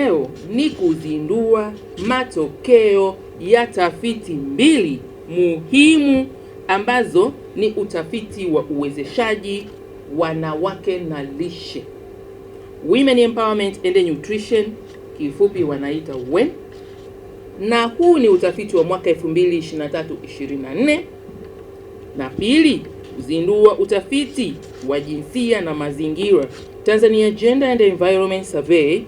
leo ni kuzindua matokeo ya tafiti mbili muhimu ambazo ni utafiti wa uwezeshaji wanawake na lishe, Women Empowerment and Nutrition, kifupi wanaita WEN, na huu ni utafiti wa mwaka 2023-24. Na pili, kuzindua utafiti wa jinsia na mazingira, Tanzania Gender and Environment Survey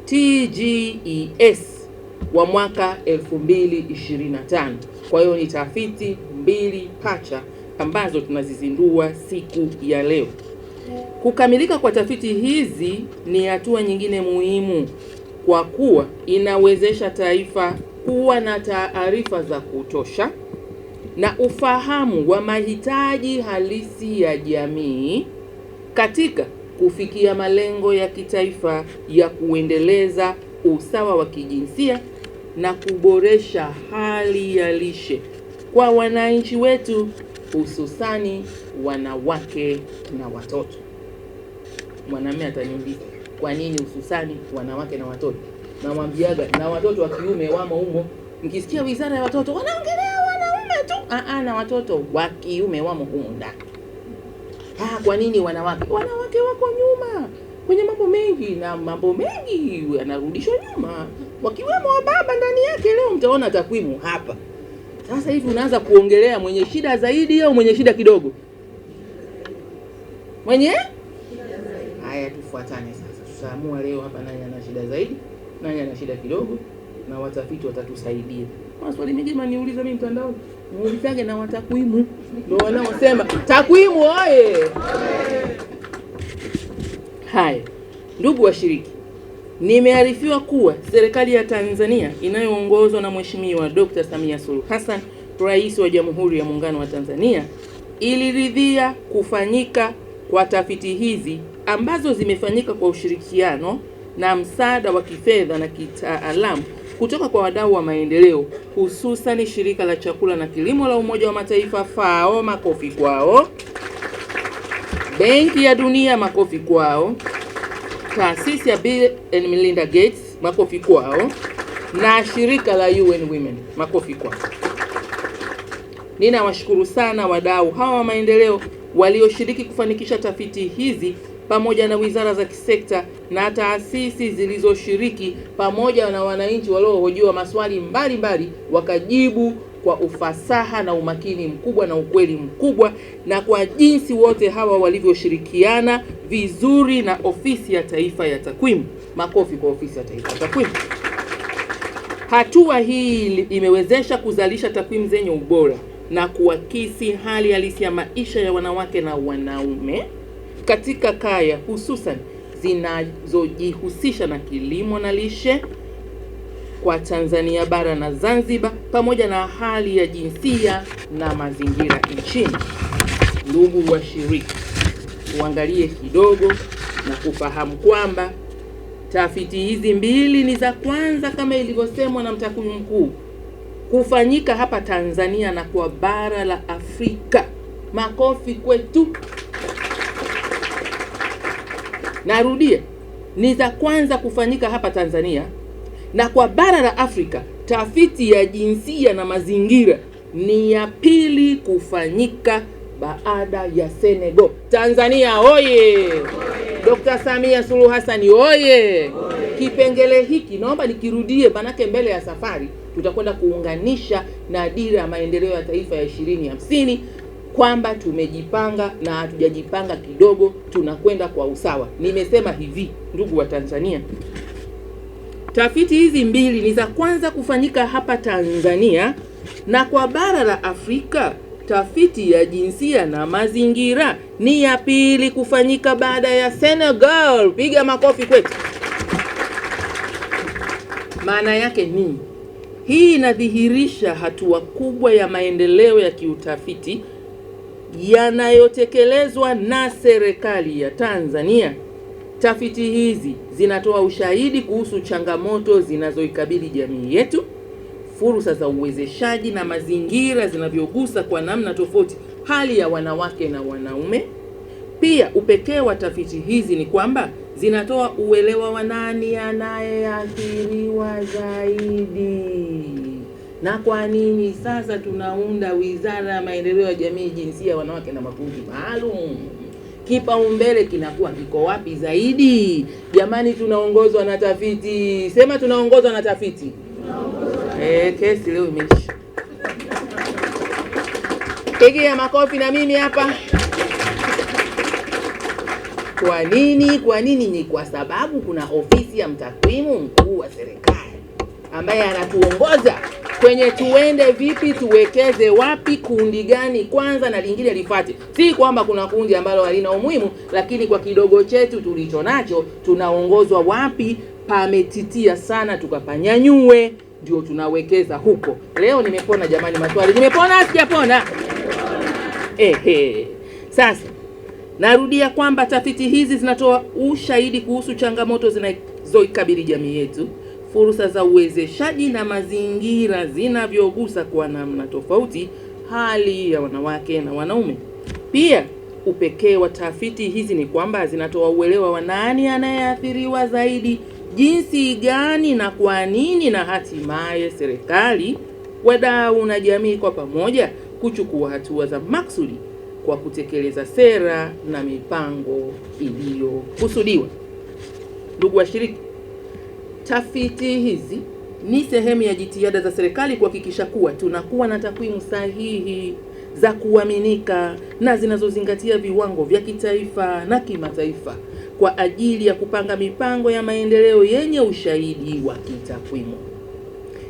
TGES wa mwaka 2025. Kwa hiyo ni tafiti mbili pacha ambazo tunazizindua siku ya leo. Kukamilika kwa tafiti hizi ni hatua nyingine muhimu kwa kuwa inawezesha taifa kuwa na taarifa za kutosha na ufahamu wa mahitaji halisi ya jamii katika kufikia malengo ya kitaifa ya kuendeleza usawa wa kijinsia na kuboresha hali ya lishe kwa wananchi wetu, hususani wanawake na watoto. Mwanamume ataniuliza, kwa nini hususani wanawake na watoto? Namwambiaga na watoto wa kiume wamo humo. Mkisikia wizara ya watoto wanaongelea wanaume tu, na watoto wa kiume wamo humo ndani. Kwa nini wanawake? Wanawake wako nyuma kwenye mambo mengi, na mambo mengi yanarudishwa nyuma, wakiwemo wa baba ndani yake. Leo mtaona takwimu hapa. Sasa hivi unaanza kuongelea mwenye shida zaidi au mwenye shida kidogo? Mwenye? Haya, tufuatane sasa. Tutaamua leo hapa nani ana shida zaidi, nani ana shida kidogo, na watafiti watatusaidia. Maswali mengi maniuliza mimi mtandaoni, muulizage na watakwimu ndio wanaosema takwimu oye. Haya, ndugu washiriki, nimearifiwa kuwa serikali ya Tanzania inayoongozwa na Mheshimiwa Dr. Samia Suluhu Hassan, Rais wa Jamhuri ya Muungano wa Tanzania, iliridhia kufanyika kwa tafiti hizi ambazo zimefanyika kwa ushirikiano na msaada wa kifedha na kitaalamu kutoka kwa wadau wa maendeleo, hususan Shirika la Chakula na Kilimo la Umoja wa Mataifa FAO, makofi kwao, Benki ya Dunia, makofi kwao, taasisi ya Bill and Melinda Gates, makofi kwao, na shirika la UN Women, makofi kwao. Ninawashukuru sana wadau hawa wa maendeleo walioshiriki kufanikisha tafiti hizi, pamoja na wizara za kisekta na taasisi zilizoshiriki, pamoja na wananchi waliohojiwa maswali mbalimbali wakajibu kwa ufasaha na umakini mkubwa na ukweli mkubwa, na kwa jinsi wote hawa walivyoshirikiana vizuri na Ofisi ya Taifa ya Takwimu. Makofi kwa Ofisi ya Taifa ya Takwimu. Hatua hii imewezesha kuzalisha takwimu zenye ubora na kuakisi hali halisi ya maisha ya wanawake na wanaume katika kaya, hususan zinazojihusisha na kilimo na lishe kwa Tanzania bara na Zanzibar, pamoja na hali ya jinsia na mazingira nchini. Ndugu washiriki, uangalie kidogo na kufahamu kwamba tafiti hizi mbili ni za kwanza kama ilivyosemwa na mtakwimu mkuu kufanyika hapa Tanzania na kwa bara la Afrika. Makofi kwetu. Narudia, ni za kwanza kufanyika hapa Tanzania na kwa bara la Afrika. Tafiti ya jinsia na mazingira ni ya pili kufanyika baada ya Senegal. Tanzania oye! Dr. Samia Suluhu Hassan oye! Kipengele hiki naomba nikirudie, manake mbele ya safari tutakwenda kuunganisha na dira ya maendeleo ya taifa ya 2050 kwamba tumejipanga na hatujajipanga kidogo, tunakwenda kwa usawa. Nimesema hivi, ndugu wa Tanzania, tafiti hizi mbili ni za kwanza kufanyika hapa Tanzania, na kwa bara la Afrika tafiti ya jinsia na mazingira ni ya pili kufanyika baada ya Senegal. Piga makofi kwetu. Maana yake ni hii inadhihirisha hatua kubwa ya maendeleo ya kiutafiti yanayotekelezwa na serikali ya Tanzania. Tafiti hizi zinatoa ushahidi kuhusu changamoto zinazoikabili jamii yetu, fursa za uwezeshaji na mazingira zinavyogusa kwa namna tofauti hali ya wanawake na wanaume. Pia upekee wa tafiti hizi ni kwamba zinatoa uelewa wa nani anayeathiriwa zaidi. Na kwa nini sasa tunaunda Wizara ya Maendeleo ya Jamii, Jinsia, Wanawake na Makundi Maalum? Kipaumbele kinakuwa kiko wapi zaidi? Jamani, tunaongozwa na tafiti. Sema tunaongozwa na tafiti. Kesi leo imeisha. Pigia makofi na mimi hapa. Kwa nini? Kwa nini? Ni kwa sababu kuna ofisi ya mtakwimu mkuu wa serikali ambaye anatuongoza kwenye tuende vipi, tuwekeze wapi, kundi gani kwanza na lingine lifuate. Si kwamba kuna kundi ambalo halina umuhimu, lakini kwa kidogo chetu tulicho nacho tunaongozwa wapi, pametitia sana tukapanyanyue, ndio tunawekeza huko. Leo nimepona jamani, maswali. Nimepona sijapona? Sasa narudia kwamba tafiti hizi zinatoa ushahidi kuhusu changamoto zinazoikabili jamii yetu, fursa za uwezeshaji na mazingira zinavyogusa kwa namna tofauti hali ya wanawake na wanaume. Pia upekee wa tafiti hizi ni kwamba zinatoa uelewa wa nani anayeathiriwa zaidi, jinsi gani na kwa nini, na hatimaye serikali, wadau na jamii kwa pamoja kuchukua hatua za maksudi kwa kutekeleza sera na mipango iliyokusudiwa. Ndugu washiriki, tafiti hizi ni sehemu ya jitihada za serikali kuhakikisha kuwa tunakuwa na takwimu sahihi za kuaminika na zinazozingatia viwango vya kitaifa na kimataifa kwa ajili ya kupanga mipango ya maendeleo yenye ushahidi wa kitakwimu.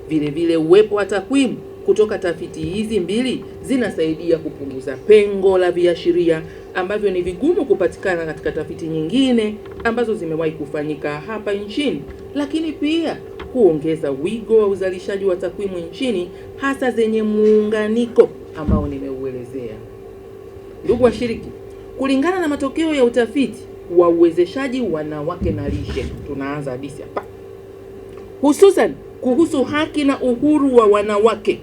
Vile vile uwepo wa takwimu kutoka tafiti hizi mbili zinasaidia kupunguza pengo la viashiria ambavyo ni vigumu kupatikana katika tafiti nyingine ambazo zimewahi kufanyika hapa nchini, lakini pia kuongeza wigo wa uzalishaji wa takwimu nchini, hasa zenye muunganiko ambao nimeuelezea. Ndugu washiriki, kulingana na matokeo ya utafiti wa uwezeshaji wanawake na lishe, tunaanza hadithi hapa, hususan kuhusu haki na uhuru wa wanawake.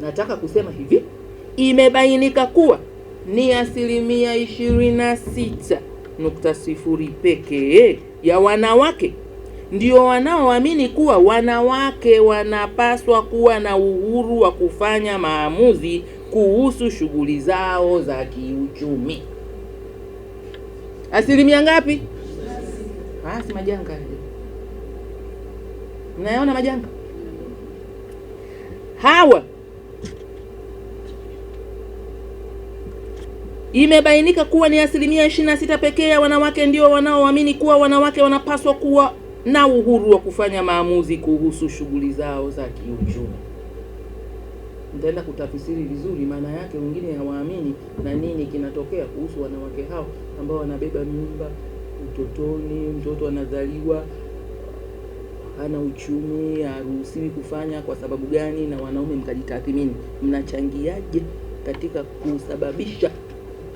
Nataka kusema hivi, imebainika kuwa ni 26.0% pekee ya wanawake ndio wanaoamini kuwa wanawake wanapaswa kuwa na uhuru wa kufanya maamuzi kuhusu shughuli zao za kiuchumi. Asilimia ngapi? Si majanga. Mnayaona majanga hawa? Imebainika kuwa ni 26% pekee ya wanawake ndio wanaoamini kuwa wanawake wanapaswa kuwa na uhuru wa kufanya maamuzi kuhusu shughuli zao za kiuchumi. Nitaenda kutafsiri vizuri maana yake, wengine hawaamini na nini kinatokea kuhusu wanawake hao ambao wanabeba mimba utotoni, mtoto anazaliwa hana uchumi, haruhusiwi kufanya kwa sababu gani, na wanaume mkajitathmini mnachangiaje katika kusababisha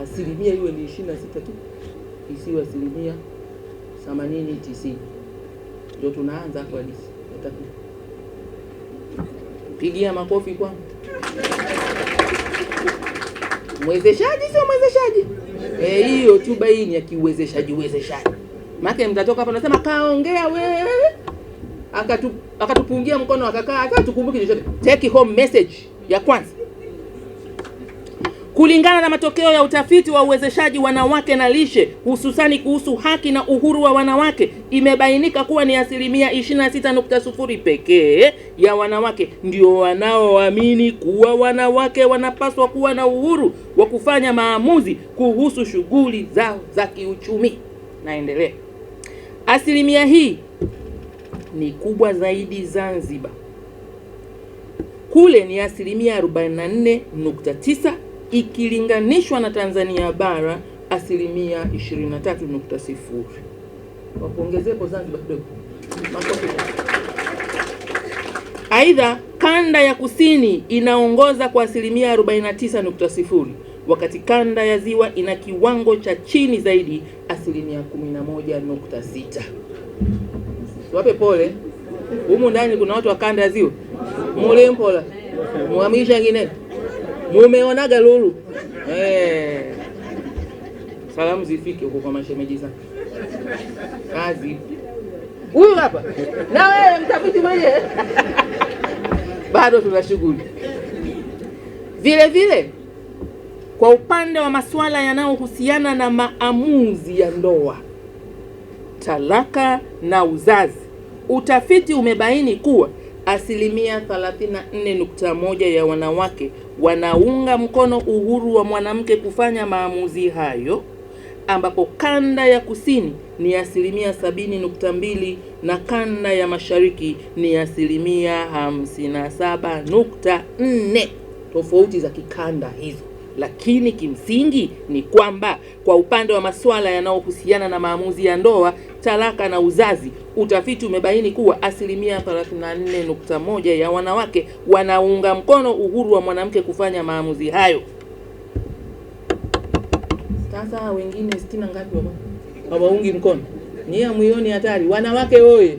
asilimia iwe ni 26 tu, isiwe asilimia 80-90. Ndio tunaanza hapo hadithi. Pigia makofi kwangu. Mwezeshaji sio mwezeshaji. Hiyo tu baini ya kiuwezeshaji Maana mtatoka hapa nasema kaongea wewe. Akatupungia mkono akakaa, hata tukumbuke chochote. Take home message ya kwanza. Kulingana na matokeo ya utafiti wa uwezeshaji wanawake na lishe, hususani kuhusu haki na uhuru wa wanawake, imebainika kuwa ni 26.0% pekee ya wanawake ndio wanaoamini kuwa wanawake wanapaswa kuwa na uhuru wa kufanya maamuzi kuhusu shughuli zao za kiuchumi. Naendelea. Asilimia hii ni kubwa zaidi Zanzibar. Kule ni 44.9% ikilinganishwa na Tanzania bara 23.0%. Wakuongezepo Zanzibar kidogo. Aidha, kanda ya kusini inaongoza kwa 49.0%, wakati kanda ya ziwa ina kiwango cha chini zaidi 11.6%. Wape pole. Humu ndani kuna watu wa kanda ya ziwa. Mule mpola. Muhamisha ngine. Mumeonaga lulu. Salamu zifike huko kwa mashemeji zangu. Kazi huyu hapa na wewe mtafiti mwenyewe. Bado tuna shughuli. Vile vile kwa upande wa masuala yanayohusiana na maamuzi ya ndoa, talaka na uzazi, utafiti umebaini kuwa 34.1% ya wanawake wanaunga mkono uhuru wa mwanamke kufanya maamuzi hayo, ambapo kanda ya kusini ni 70.2 na kanda ya mashariki ni 57.4. Tofauti za kikanda hizo, lakini kimsingi ni kwamba kwa upande wa masuala yanayohusiana na maamuzi ya ndoa, talaka na uzazi, utafiti umebaini kuwa 34.1% ya wanawake wanaunga mkono uhuru wa mwanamke kufanya maamuzi hayo. Sasa wengine 60 ngapi hawaungi mkono? Ni amuioni hatari? Wanawake oye!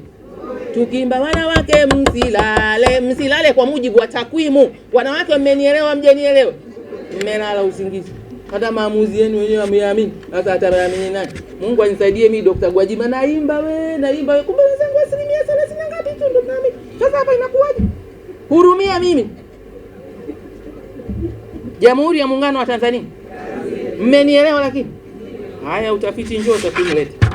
Tukimba wanawake msilale, msilale kwa mujibu wa takwimu. Wanawake mmenielewa, mjenielewa? Mmelala usingizi. Hata maamuzi yenu wenyewe ameamini. Sasa ataamini nani? Mungu anisaidie mimi Dr. Gwajima, naimba we, kumbe wenzangu 30% ngapi tu ndo naamini. Sasa hapa inakuwaje? Hurumia mimi. Jamhuri ya Muungano wa Tanzania. Mmenielewa? Lakini haya, utafiti njoo utakumleta.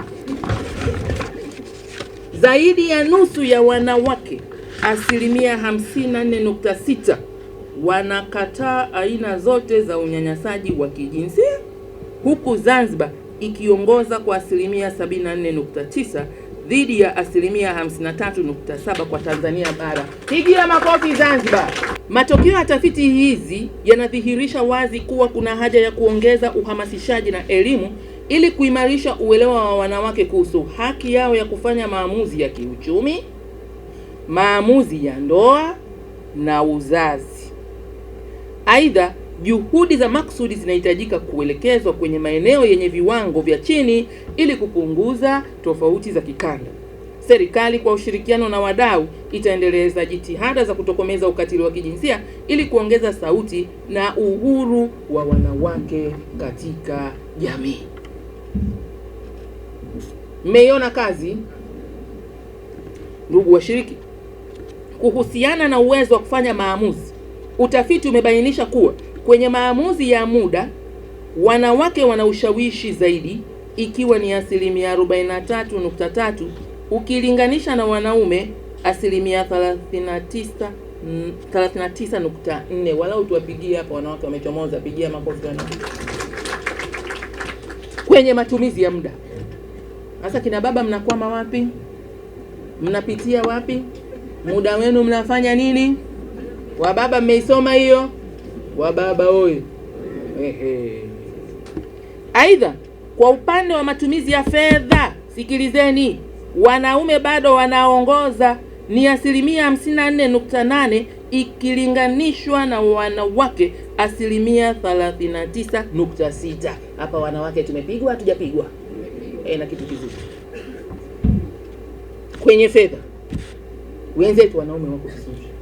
Zaidi ya nusu ya wanawake 54.6 wanakataa aina zote za unyanyasaji wa kijinsia, huku Zanzibar ikiongoza kwa 74.9 dhidi ya 53.7 kwa Tanzania bara. Pigia makofi Zanzibar. Matokeo ya tafiti hizi yanadhihirisha wazi kuwa kuna haja ya kuongeza uhamasishaji na elimu ili kuimarisha uelewa wa wanawake kuhusu haki yao ya kufanya maamuzi ya kiuchumi, maamuzi ya ndoa na uzazi. Aidha, juhudi za maksudi zinahitajika kuelekezwa kwenye maeneo yenye viwango vya chini ili kupunguza tofauti za kikanda. Serikali kwa ushirikiano na wadau itaendeleza jitihada za kutokomeza ukatili wa kijinsia ili kuongeza sauti na uhuru wa wanawake katika jamii. Mmeiona kazi, ndugu washiriki? Kuhusiana na uwezo wa kufanya maamuzi, utafiti umebainisha kuwa kwenye maamuzi ya muda, wanawake wana ushawishi zaidi, ikiwa ni 43.3 ukilinganisha na wanaume 39.4. Walau tuwapigie hapa wanawake wamechomoza, pigia makofi wanawake. Kwenye matumizi ya muda, sasa kina baba mnakwama wapi? Mnapitia wapi? Muda wenu mnafanya nini? Wababa mmeisoma hiyo? Wababa oye! Aidha, kwa upande wa matumizi ya fedha, sikilizeni, wanaume bado wanaongoza, ni 54.8 ikilinganishwa na wanawake 39.6. Hapa wanawake tumepigwa, hatujapigwa? Na kitu kizuri. Kwenye fedha wenzetu wanaume wako vizuri.